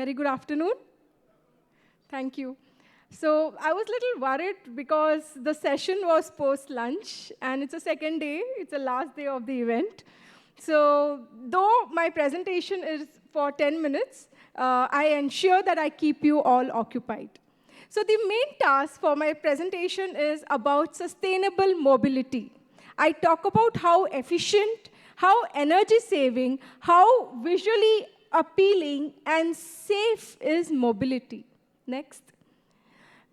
Very good afternoon. Thank you. So I was a little worried because the session was post-lunch, and it's a second day. It's the last day of the event. So though my presentation is for 10 minutes, I ensure that I keep you all occupied. So the main task for my presentation is about sustainable mobility. I talk about how efficient, how energy-saving, how visually appealing and safe is mobility. Next.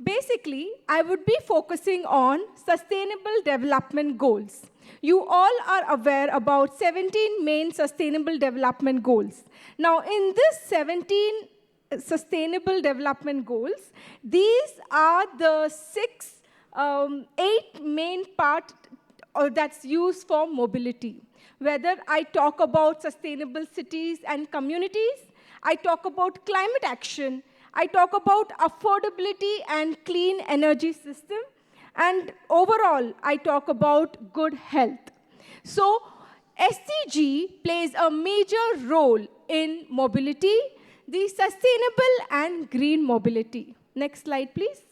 Basically, I would be focusing on sustainable development goals. You all are aware about 17 main sustainable development goals. Now, in this 17 sustainable development goals, these are the 8 main parts that's used for mobility. Whether I talk about sustainable cities and communities, I talk about climate action, I talk about affordability and clean energy system, and overall, I talk about good health. So, SDG plays a major role in mobility, the sustainable and green mobility. Next slide, please.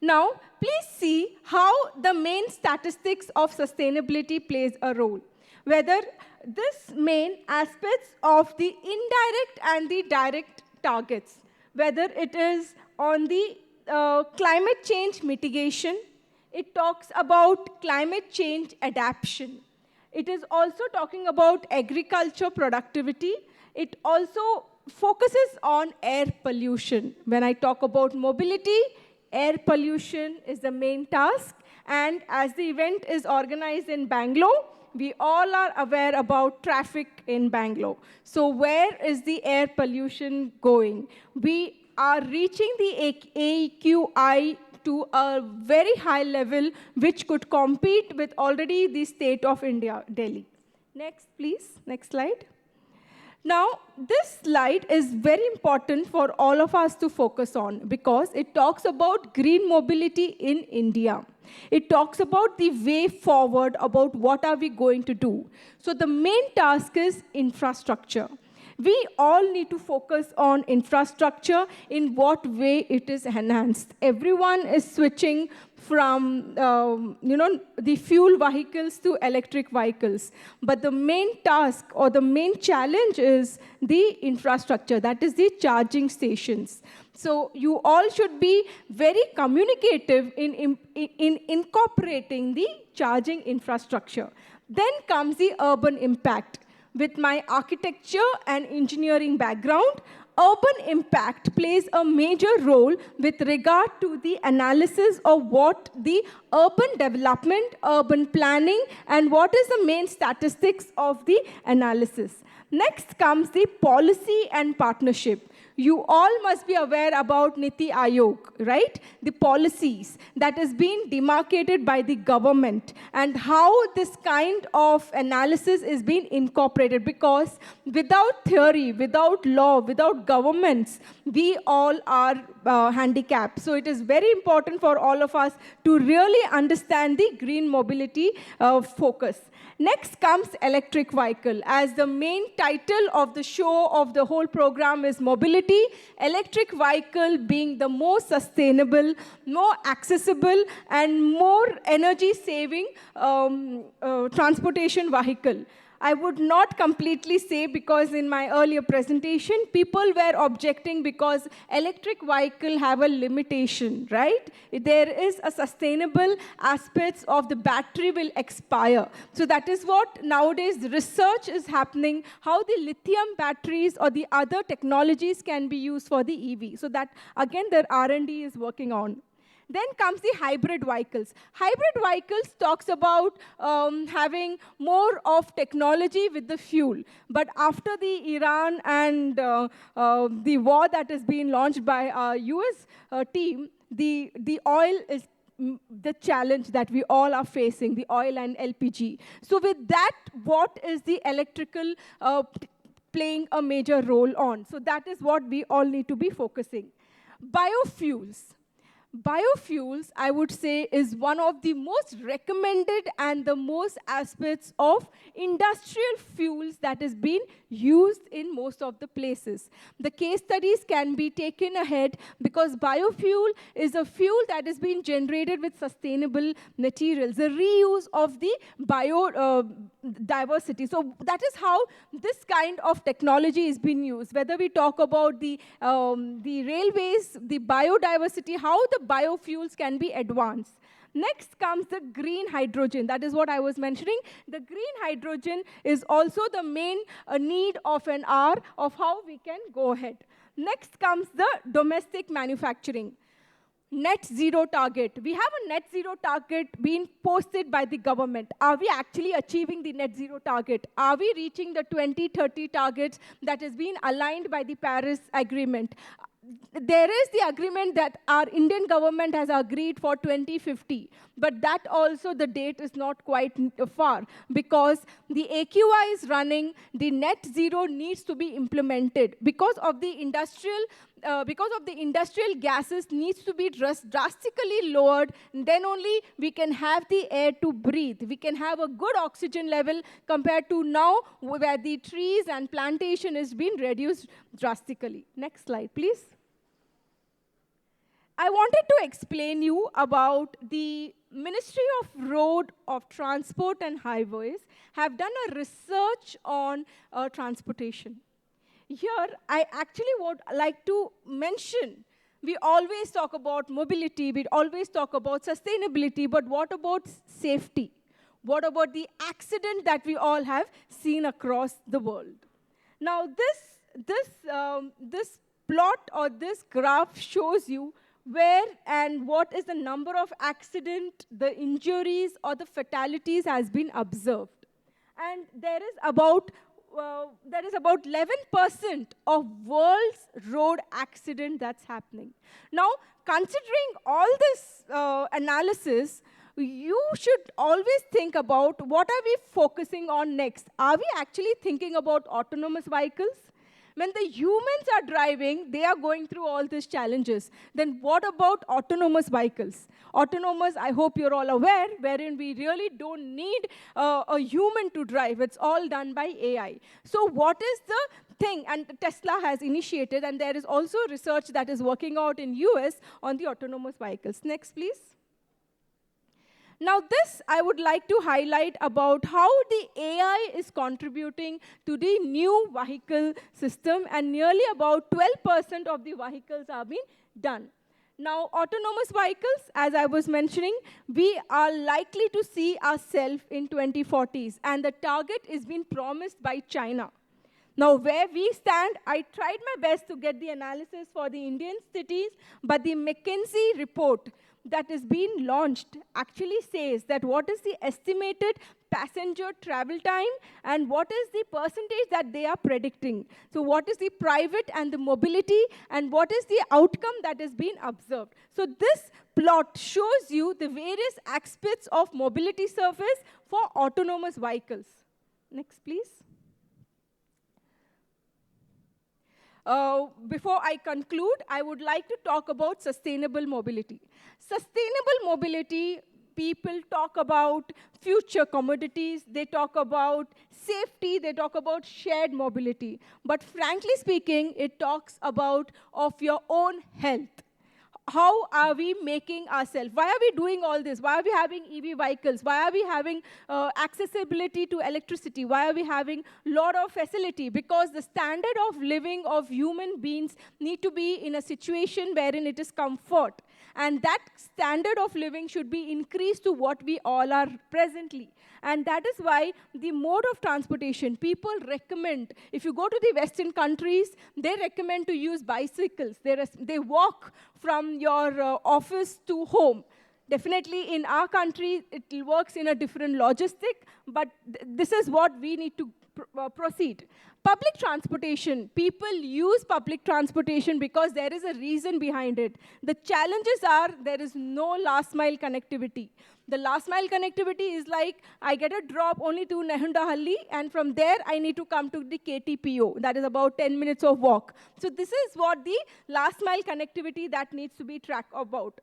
Now, please see how the main statistics of sustainability plays a role. Whether this main aspects of the indirect and the direct targets, whether it is on the climate change mitigation, it talks about climate change adaptation. It is also talking about agriculture productivity. It also focuses on air pollution. When I talk about mobility, air pollution is the main task, and as the event is organized in Bangalore, we all are aware about traffic in Bangalore. So where is the air pollution going? We are reaching the AQI to a very high level, which could compete with already the state of India, Delhi. Next, please. Next slide. Now, this slide is very important for all of us to focus on because it talks about green mobility in India. It talks about the way forward, about what are we going to do. So the main task is infrastructure. We all need to focus on infrastructure, in what way it is enhanced. Everyone is switching from the fuel vehicles to electric vehicles. But the main task or the main challenge is the infrastructure, that is the charging stations. So you all should be very communicative in incorporating the charging infrastructure. Then comes the urban impact. With my architecture and engineering background, urban impact plays a major role with regard to the analysis of what the urban development, urban planning, and what is the main statistics of the analysis. Next comes the policy and partnership. You all must be aware about Niti Aayog, right? The policies that is being demarcated by the government and how this kind of analysis is being incorporated, because without theory, without law, without governments, we all are handicapped. So it is very important for all of us to really understand the green mobility focus. Next comes electric vehicle. As the main title of the show of the whole program is mobility, electric vehicle being the most sustainable, more accessible, and more energy-saving transportation vehicle. I would not completely say, because in my earlier presentation, people were objecting because electric vehicle have a limitation, right? There is a sustainable aspects of the battery will expire. So that is what nowadays research is happening, how the lithium batteries or the other technologies can be used for the EV. So that, again, their R&D is working on. Then comes the hybrid vehicles. Hybrid vehicles talks about having more of technology with the fuel. But after the Iran and the war that is being launched by our US team, the oil is the challenge that we all are facing, the oil and LPG. So with that, what is the electrical playing a major role on? So that is what we all need to be focusing. Biofuels. Biofuels, I would say, is one of the most recommended and the most aspects of industrial fuels that is being used in most of the places. The case studies can be taken ahead because biofuel is a fuel that is being generated with sustainable materials, the reuse of the biodiversity. So that is how this kind of technology is being used. Whether we talk about the railways, the biodiversity, how the biofuels can be advanced. Next comes the green hydrogen. That is what I was mentioning. The green hydrogen is also the main need of an hour of how we can go ahead. Next comes the domestic manufacturing. Net zero target. We have a net zero target being posted by the government. Are we actually achieving the net zero target? Are we reaching the 2030 targets that is being aligned by the Paris Agreement? There is the agreement that our Indian government has agreed for 2050, but that also the date is not quite far because the AQI is running, the net zero needs to be implemented because of the industrial gases needs to be drastically lowered, then only we can have the air to breathe. We can have a good oxygen level compared to now where the trees and plantation is being reduced drastically. Next slide, please. I wanted to explain you about the Ministry of Road, of Transport and Highways have done a research on transportation. Here, I actually would like to mention, we always talk about mobility, we always talk about sustainability, but what about safety? What about the accident that we all have seen across the world? Now, this plot or this graph shows you where and what is the number of accident, the injuries, or the fatalities has been observed. And there is about 11% of world's road accident that's happening. Now, considering all this analysis, you should always think about what are we focusing on next. Are we actually thinking about autonomous vehicles? When the humans are driving, they are going through all these challenges. Then what about autonomous vehicles? Autonomous, I hope you're all aware, wherein we really don't need a human to drive. It's all done by AI. So what is the thing? And Tesla has initiated, and there is also research that is working out in US on the autonomous vehicles. Next, please. Now this, I would like to highlight about how the AI is contributing to the new vehicle system, and nearly about 12% of the vehicles are being done. Now, autonomous vehicles, as I was mentioning, we are likely to see ourselves in 2040s, and the target is being promised by China. Now, where we stand, I tried my best to get the analysis for the Indian cities, but the McKinsey report that is being launched actually says that what is the estimated passenger travel time and what is the percentage that they are predicting. So what is the private and the mobility and what is the outcome that is being observed. So this plot shows you the various aspects of mobility surface for autonomous vehicles. Next, please. Before I conclude, I would like to talk about sustainable mobility. Sustainable mobility, people talk about future commodities, they talk about safety, they talk about shared mobility. But frankly speaking, it talks about of your own health. How are we making ourselves? Why are we doing all this? Why are we having EV vehicles? Why are we having accessibility to electricity? Why are we having a lot of facility? Because the standard of living of human beings need to be in a situation wherein it is comfort. And that standard of living should be increased to what we all are presently. And that is why the mode of transportation, people recommend, if you go to the Western countries, they recommend to use bicycles. They walk from your office to home. Definitely in our country, it works in a different logistic, but this is what we need to proceed. Public transportation, people use public transportation because there is a reason behind it. The challenges are there is no last mile connectivity. The last mile connectivity is like, I get a drop only to Nehundahalli, and from there I need to come to the KTPO. That is about 10 minutes of walk. So this is what the last mile connectivity that needs to be tracked about.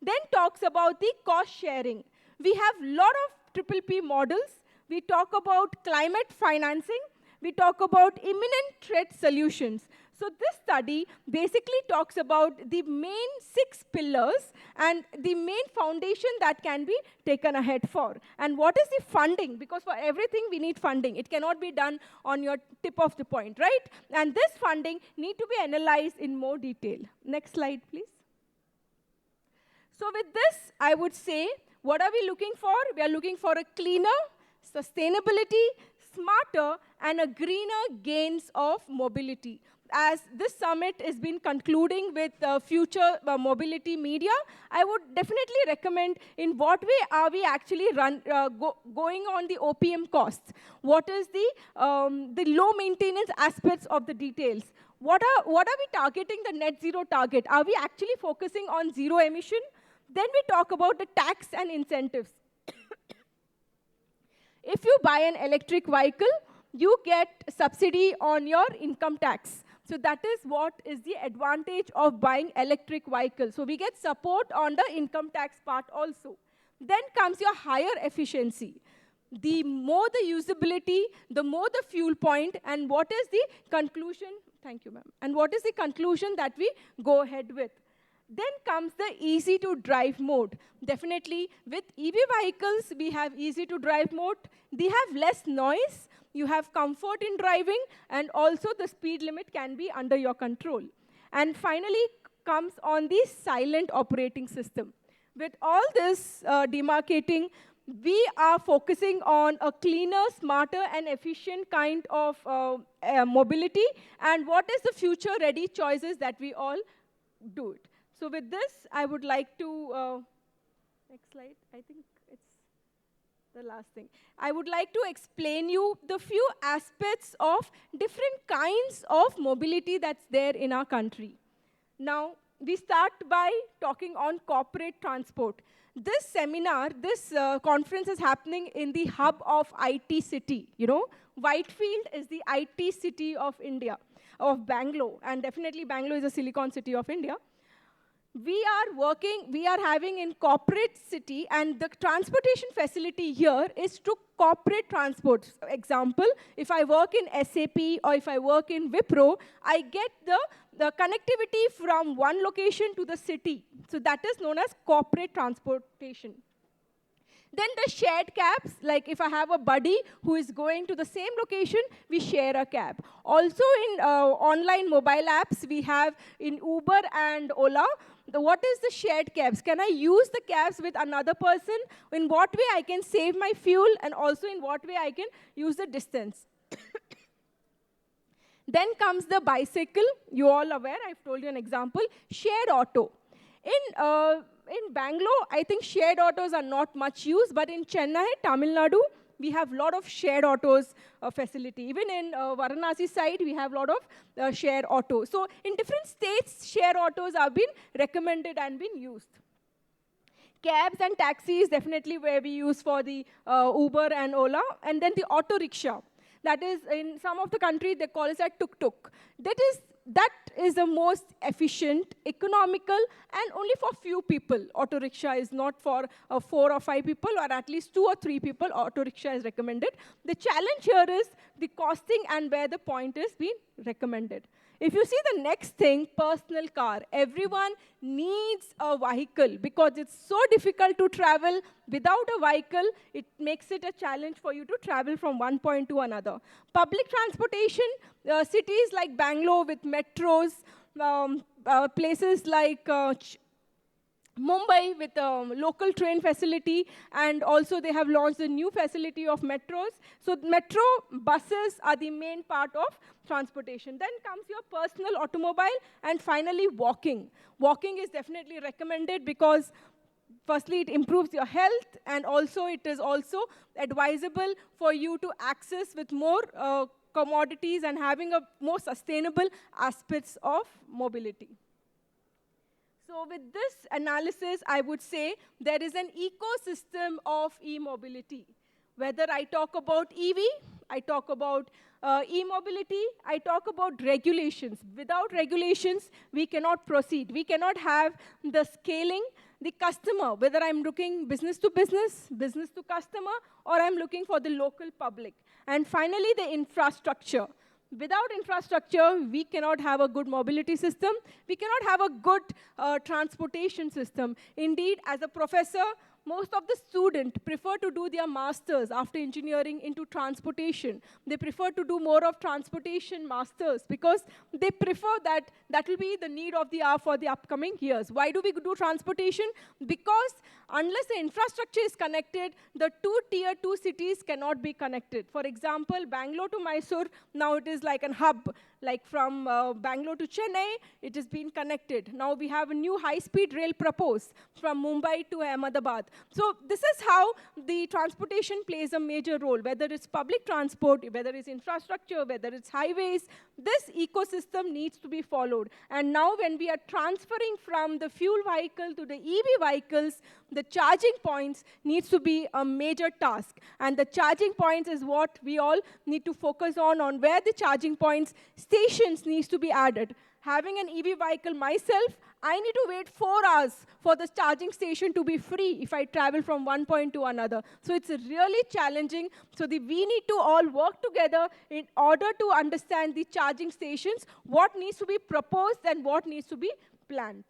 Then talks about the cost sharing. We have a lot of triple P models. We talk about climate financing. We talk about imminent threat solutions. So this study basically talks about the main 6 pillars and the main foundation that can be taken ahead for. And what is the funding? Because for everything we need funding. It cannot be done on your tip of the point, right? And this funding need to be analyzed in more detail. Next slide, please. So with this, I would say, what are we looking for? We are looking for a cleaner, sustainability, smarter, and a greener gains of mobility. As this summit has been concluding with future mobility media, I would definitely recommend in what way are we actually going on the OPM costs. What is the low maintenance aspects of the details? What are we targeting the net zero target? Are we actually focusing on zero emission? Then we talk about the tax and incentives. If you buy an electric vehicle, you get subsidy on your income tax. So that is what is the advantage of buying electric vehicles. So we get support on the income tax part also. Then comes your higher efficiency. The more the usability, the more the fuel point, and what is the conclusion? Thank you, ma'am. And what is the conclusion that we go ahead with? Then comes the easy to drive mode. Definitely with EV vehicles, we have easy to drive mode. They have less noise. You have comfort in driving, and also the speed limit can be under your control. And finally comes on the silent operating system. With all this demarcating, we are focusing on a cleaner, smarter, and efficient kind of mobility, and what is the future-ready choices that we all do it. So with this, I would like to, next slide, I think it's the last thing. I would like to explain you the few aspects of different kinds of mobility that's there in our country. Now, we start by talking on corporate transport. This seminar, this conference is happening in the hub of IT city. You know, Whitefield is the IT city of India, of Bangalore, and definitely Bangalore is a Silicon City of India. We are having in corporate city, and the transportation facility here is to corporate transport. Example, if I work in SAP or if I work in Wipro, I get the connectivity from one location to the city. So that is known as corporate transportation. Then the shared cabs, like if I have a buddy who is going to the same location, we share a cab. Also in online mobile apps, we have in Uber and Ola, what is the shared cabs? Can I use the cabs with another person? In what way I can save my fuel, and also in what way I can use the distance? Then comes the bicycle. You're all aware, I've told you an example. Shared auto. In Bangalore, I think shared autos are not much used, but in Chennai, Tamil Nadu, we have a lot of shared autos facility. Even in Varanasi side, we have a lot of shared autos. So in different states, shared autos have been recommended and been used. Cabs and taxis, definitely where we use for the Uber and Ola. And then the auto rickshaw. That is, in some of the country, they call it a tuk-tuk. That is the most efficient, economical, and only for few people. Auto rickshaw is not for 4 or 5 people, or at least 2 or 3 people. Auto rickshaw is recommended. The challenge here is the costing and where the point is being recommended. If you see the next thing, personal car. Everyone needs a vehicle because it's so difficult to travel without a vehicle. It makes it a challenge for you to travel from one point to another. Public transportation, cities like Bangalore with metros, places like Mumbai with a local train facility, and also they have launched a new facility of metros. So metro buses are the main part of transportation. Then comes your personal automobile, and finally walking. Walking is definitely recommended because firstly it improves your health, and also it is also advisable for you to access with more commodities and having a more sustainable aspects of mobility. So with this analysis, I would say there is an ecosystem of e-mobility. Whether I talk about EV I talk about e-mobility, I talk about regulations. Without regulations, we cannot proceed. We cannot have the scaling, the customer, whether I'm looking business to business, business to customer, or I'm looking for the local public. And finally, the infrastructure. Without infrastructure, we cannot have a good mobility system. We cannot have a good transportation system. Indeed, as a professor, most of the students prefer to do their masters after engineering into transportation. They prefer to do more of transportation masters because they prefer that that will be the need of the hour for the upcoming years. Why do we do transportation? Because unless the infrastructure is connected, the two tier 2 cities cannot be connected. For example, Bangalore to Mysore, now it is like a hub. Like from Bangalore to Chennai, it has been connected. Now we have a new high-speed rail proposed from Mumbai to Ahmedabad. So this is how the transportation plays a major role, whether it's public transport, whether it's infrastructure, whether it's highways. This ecosystem needs to be followed. And now when we are transferring from the fuel vehicle to the EV vehicles, the charging points needs to be a major task. And the charging points is what we all need to focus on where the charging points, stations needs to be added. Having an EV vehicle myself, I need to wait 4 hours for the charging station to be free if I travel from one point to another. So it's really challenging. So we need to all work together in order to understand the charging stations, what needs to be proposed and what needs to be planned.